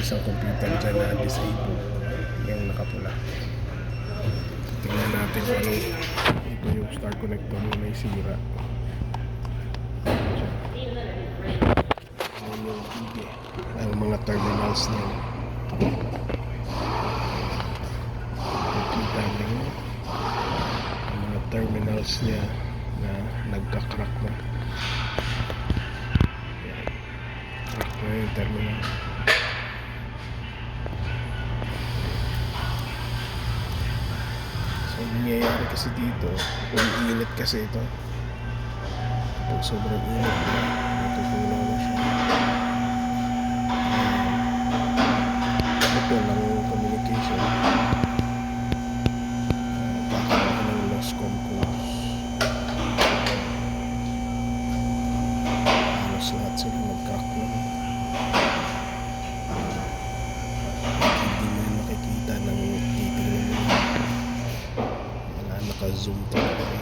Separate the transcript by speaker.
Speaker 1: isang computer dyan na disable, yung nakapula. Tingnan natin kung ano. Ito yung star connector mo may sira. Ayan yung TV, ang mga terminals niya. Nakikita niyo ang mga terminals niya na nagka-crack na. Ayan, crack na yung terminal. So nangyayari kasi dito, umiinit kasi ito. Pag sobrang init na, natutunaw na siya. Ito lang communication. Kakaroon ng lost concourse. Halos lahat sila nag-crack na. Hindi mo makikita ng titingnan mo. Wala naka-zoom talaga.